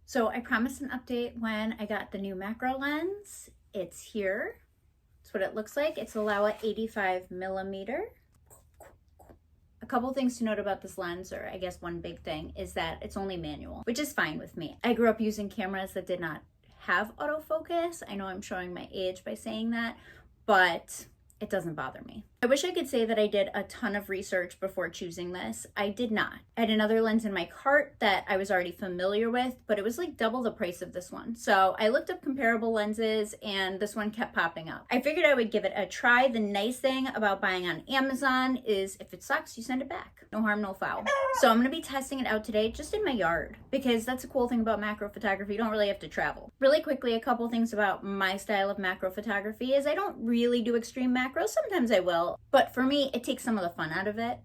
So I promised an update when I got the new macro lens. It's here. That's what it looks like. It's a Laowa 85 millimeter. A couple things to note about this lens, or I guess one big thing, is that it's only manual, which is fine with me. I grew up using cameras that did not have autofocus. I know I'm showing my age by saying that, but it doesn't bother me. I wish I could say that I did a ton of research before choosing this. I did not. I had another lens in my cart that I was already familiar with, but it was like double the price of this one. So I looked up comparable lenses and this one kept popping up. I figured I would give it a try. The nice thing about buying on Amazon is if it sucks, you send it back. No harm, no foul. So I'm gonna be testing it out today just in my yard, because that's a cool thing about macro photography. You don't really have to travel. Really quickly, a couple things about my style of macro photography is I don't really do extreme macros. Sometimes I will. But for me, it takes some of the fun out of it.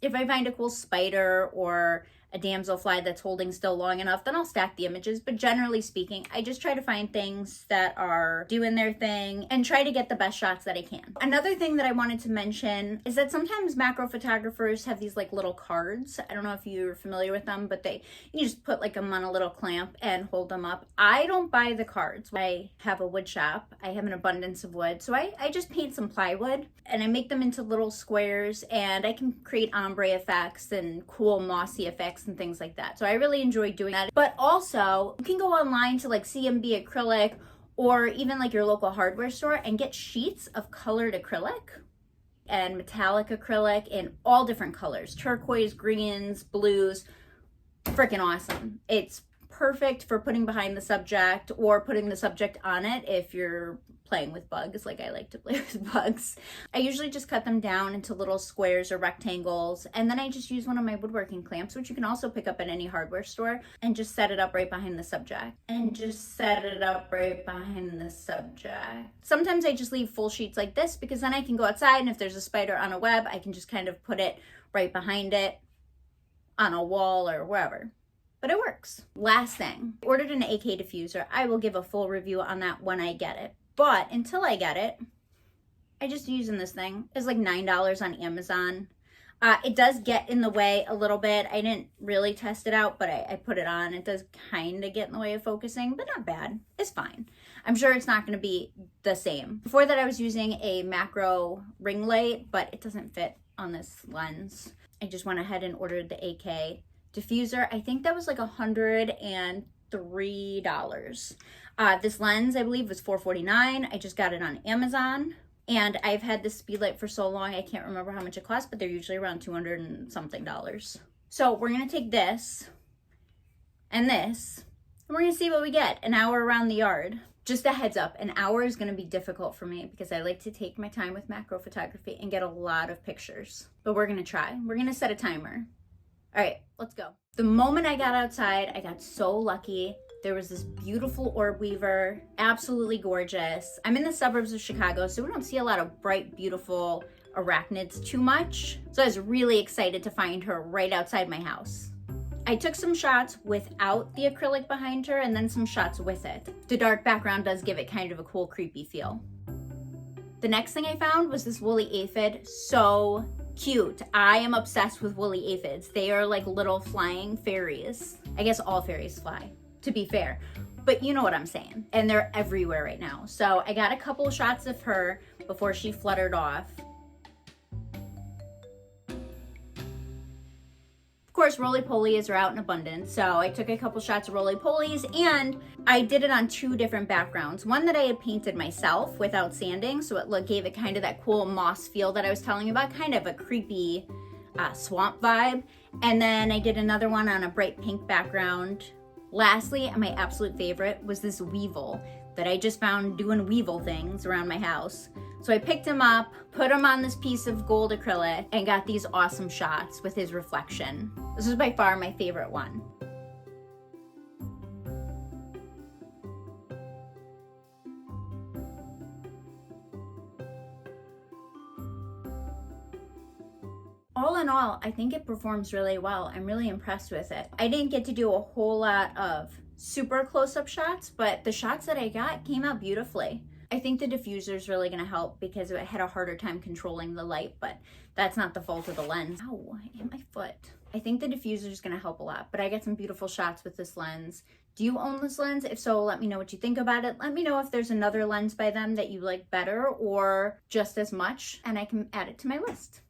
If I find a cool spider or a damselfly that's holding still long enough, then I'll stack the images. But generally speaking, I just try to find things that are doing their thing and try to get the best shots that I can. Another thing that I wanted to mention is that sometimes macro photographers have these like little cards. I don't know if you're familiar with them, but you just put like them on a little clamp and hold them up. I don't buy the cards. I have a wood shop. I have an abundance of wood. So I just paint some plywood and I make them into little squares, and I can create ombre effects and cool mossy effects and things like that. So I really enjoy doing that. But also, you can go online to like CMB acrylic or even like your local hardware store and get sheets of colored acrylic and metallic acrylic in all different colors: turquoise, greens, blues. Freaking awesome. It's perfect for putting behind the subject or putting the subject on it if you're playing with bugs, like I like to play with bugs. I usually just cut them down into little squares or rectangles, and then I just use one of my woodworking clamps, which you can also pick up at any hardware store, and just set it up right behind the subject. Sometimes I just leave full sheets like this, because then I can go outside, and if there's a spider on a web, I can just kind of put it right behind it on a wall or wherever. But it works. Last thing, I ordered an AK diffuser. I will give a full review on that when I get it. But until I get it, I just using this thing. It's like $9 on Amazon. It does get in the way a little bit. I didn't really test it out, but I put it on. It does kind of get in the way of focusing, but not bad. It's fine. I'm sure it's not going to be the same. Before that, I was using a macro ring light, but it doesn't fit on this lens. I just went ahead and ordered the AK diffuser. I think that was like $103. This lens, I believe, was $449. I just got it on Amazon. And I've had this speed light for so long, I can't remember how much it costs, but they're usually around $200 and something. So we're going to take this and this, and we're going to see what we get. An hour around the yard. Just a heads up, an hour is going to be difficult for me because I like to take my time with macro photography and get a lot of pictures. But we're going to try. We're going to set a timer. All right, let's go. The moment I got outside, I got so lucky. There was this beautiful orb weaver, absolutely gorgeous. I'm in the suburbs of Chicago, so we don't see a lot of bright, beautiful arachnids too much. So I was really excited to find her right outside my house. I took some shots without the acrylic behind her and then some shots with it. The dark background does give it kind of a cool, creepy feel. The next thing I found was this woolly aphid. So cute. I am obsessed with woolly aphids. They are like little flying fairies. I guess all fairies fly, to be fair, but you know what I'm saying. And they're everywhere right now. So I got a couple shots of her before she fluttered off. Of course, roly-polies are out in abundance, so I took a couple shots of roly-polies, and I did it on two different backgrounds. One that I had painted myself without sanding, so it gave it kind of that cool moss feel that I was telling you about, kind of a creepy swamp vibe. And then I did another one on a bright pink background. Lastly, my absolute favorite was this weevil that I just found doing weevil things around my house. So I picked him up, put him on this piece of gold acrylic, and got these awesome shots with his reflection. This was by far my favorite one. All in all, I think it performs really well. I'm really impressed with it. I didn't get to do a whole lot of super close-up shots, but the shots that I got came out beautifully. I think the diffuser is really going to help because I had a harder time controlling the light, but that's not the fault of the lens. Ow, I hit my foot. I think the diffuser is going to help a lot, but I get some beautiful shots with this lens. Do you own this lens? If so, let me know what you think about it. Let me know if there's another lens by them that you like better or just as much, and I can add it to my list.